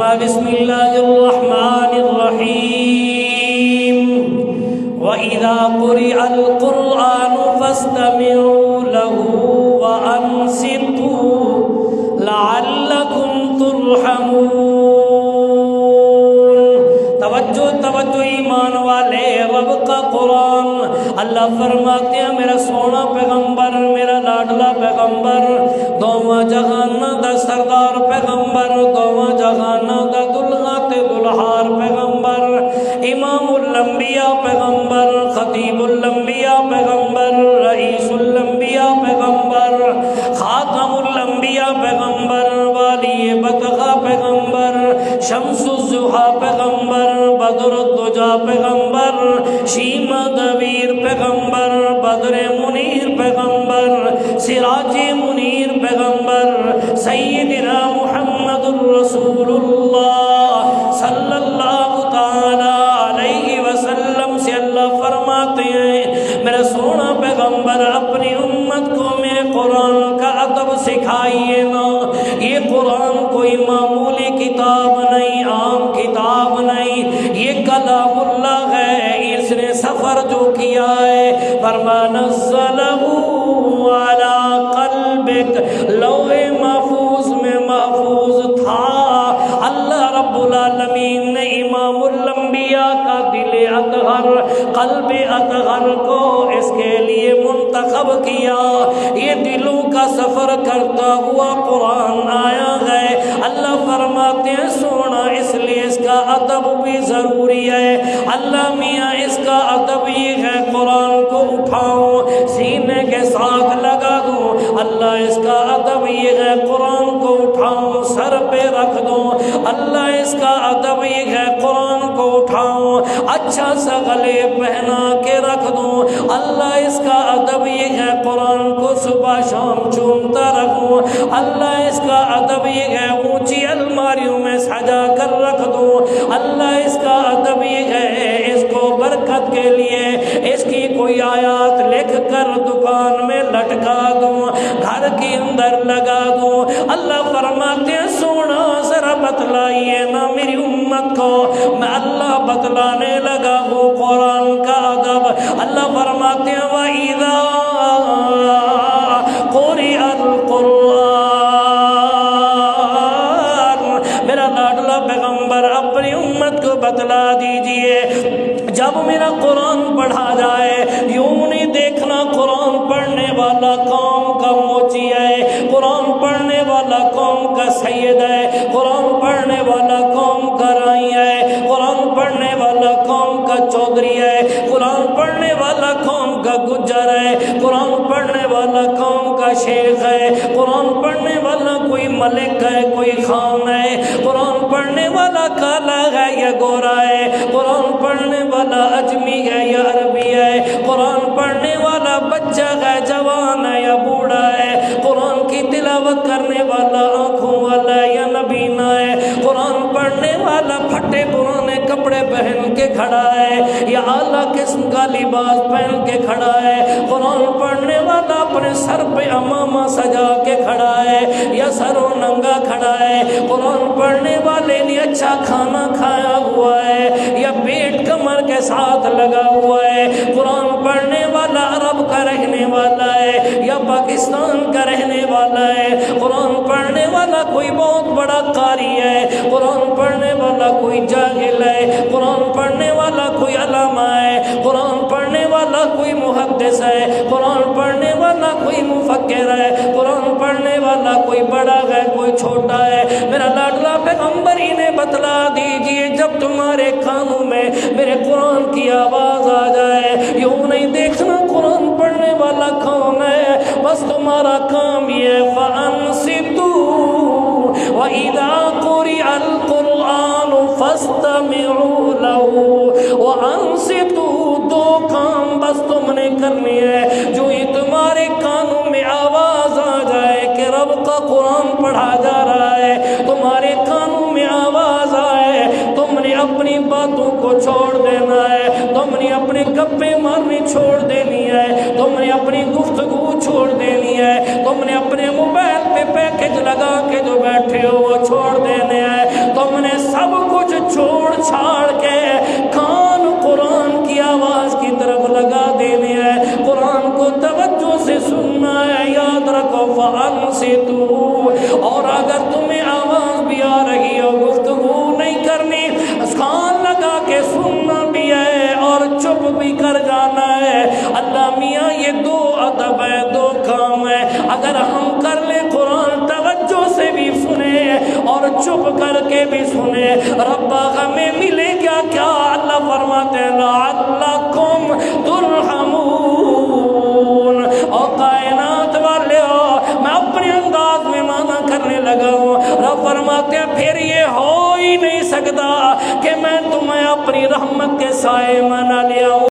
فرما بسم اللہ الرحمن الرحیم وَإِذَا قُرِئَ الْقُرْآنُ فَاسْتَمِعُوا لَهُ وَأَنصِتُوا لَعَلَّكُمْ تُرْحَمُونَ۔ توجہ توجہ ایمان والے، رب کا قرآن اللہ فرماتے ہیں میرا سونا پیغمبر، میرا لاڈلا پیغمبر، دوواں جہاناں دا سردار پیغمبر، دوواں جہاناں دا دلہا تے دلہار پیغمبر، امام الانبیاء پیغمبر، خطیب الانبیاء پیغمبر، رئیس الانبیاء پیغمبر، خاتم الانبیاء پیغمبر، والی بتغا پیغمبر، شمس الضحیٰ پیغمبر، بدر الدجا پیغمبر، شیما دویر پیغمبر، بدر منیر پیغمبر، سراج منیر پیغمبر، سیدنا محمد الرسول اللہ صلی اللہ تعالی علیہ وسلم سے اللہ فرماتے ہیں میرا سونا پیغمبر اپنی امت کو میں قرآن کا ادب سکھائیے نا۔ یہ قرآن کوئی معمولی کتاب نہیں، عام کتاب نہیں، یہ کلام اللہ ہے، اس نے سفر جو کیا ہے فرما نزلہ علی قلبک، لوح محفوظ میں محفوظ تھا۔ اللہ رب العالمین نے امام الانبیاء کا دل اطہر، قلب اطہر کو اس کے لیے منتخب کیا۔ یہ دلوں کا سفر کرتا ہوا قرآن آیا ہے۔ اللہ فرماتے ہیں سونا اس لیے اس کا ادب بھی ضروری ہے۔ اللہ میاں اس کا ادب یہ ہے قرآن کو اٹھاؤں سینے کے ساتھ لگا دوں، اللہ اس کا ادب یہ ہے قرآن کو اٹھاؤں سر پہ رکھ دوں، اللہ اس کا ادب یہ ہے قرآن کو اٹھاؤں اچھا سا گلے پہنا کے رکھ دوں، اللہ اس کا ادب یہ ہے قرآن کو صبح شام چومتا رکھوں، اللہ اس کا ادب یہ ہے اونچی الماریوں میں سجا کر رکھ دوں، اللہ اس کا ادب یہ ہے اس کو برکت کے لیے اس کی کوئی آیات لکھ کر دکان میں لٹکا دوں، گھر کے اندر لگا دوں۔ اللہ فرماتے ہیں سونا ذرا بتلائیے نا میری امت کو، میں اللہ بتلانے لگا ہوں قرآن کا ادب۔ اللہ فرماتے ہیں وَإِذَا قُرِئَ الْقُرْآنُ، میرا لاڈلا پیغمبر اپنی امت کو بتلا دیجئے جب میرا قرآن پڑھا جائے یوں نہیں دیکھنا قرآن پڑھنے والا قوم کا موچی ہے، قرآن پڑھنے والا قوم کا سید ہے، قرآن پڑھنے والا قوم کا رائی ہے، قرآن پڑھنے والا قوم کا چودھری ہے، قرآن پڑھنے والا قوم کا گجر ہے، قرآن پڑھنے والا قوم کا شیخ ہے، قرآن پڑھنے والا کوئی ملک ہے، کوئی خان ہے، قرآن پڑھنے والا کالا ہے یا گورا ہے، قرآن پڑھنے والا اجمی ہے یا عربی ہے، قرآن پڑھنے والا بچہ ہے جوان ہے یا بوڑھا ہے، قرآن کی تلاوت کرنے والا آنکھوں والا ہے یا نبینا ہے، قرآن پڑھنے والا پھٹے پرانے کپڑے پہن کے کھڑا ہے یا اعلیٰ قسم کا لباس پہن کے کھڑا ہے، قرآن پڑھنے والا اپنے سر پہ امامہ سجا کے کھڑا ہے یا سرو ننگا کھڑا ہے، قرآن پڑھنے والے نے اچھا کھانا کھایا ہوا ہے یا پیٹ کمر کے ساتھ لگا ہوا ہے، قرآن پڑھنے والا عرب کا رہنے والا ہے یا پاکستان کا رہنے والا ہے، قرآن پڑھنے والا کوئی بہت بڑا قاری ہے، قرآن پڑھنے والا کوئی جاہل ہے، قرآن پڑھنے والا کوئی علامہ ہے، قرآن پڑھنے والا کوئی محدث ہے، قرآن پڑھنے والا کوئی مفکر ہے، قرآن پڑھنے والا کوئی بڑا ہے کوئی چھوٹا ہے۔ میرا لاڈلا پیغمبر انہیں بتلا دیجئے جب تمہارے کانوں میں میرے قرآن کی آواز آ جائے یوں نہیں دیکھنا قرآن پڑھنے والا کون ہے، بس تمہارا کام یہ ہے فَأَنصِتُوا وَإِذَا قُرِئَ الْقُرْآنُ فَاسْتَمِعُوا لَهُ وَأَنصِتُوا، دو کام بس تم نے کرنی ہے، جو ہی تمہارے کانوں میں آواز آ جائے کہ رب کا قرآن پڑھا جا رہا ہے، تمہارے کانوں میں آواز آئے تم نے اپنی باتوں کو چھوڑ دینا ہے، تم نے اپنے گپے مارنی چھوڑ دینی ہے، تم نے اپنی گفتگو چھوڑ دینی ہے، تم نے اپنے موبائل پہ پیکج لگا کے جو بیٹھے ہو وہ چھوڑ دینے ہیں، تم نے کر جانا ہے۔ اللہ میاں یہ دو ادب ہے، دو کام ہے، اگر ہم کر لیں قرآن توجہ سے بھی سنے اور چپ کر کے بھی سنے، ربا ہمیں ملے گا کیا؟ اللہ فرماتے ہیں لعلکم ترحمون۔ اور کائنات والے ہو، میں اپنے انداز میں معنی کرنے لگا ہوں، رب فرماتے ہیں پھر یہ ہو ہی نہیں سکتا کہ میں تمہیں اپنی رحمت کے سائے میں نہ لیا ہوں۔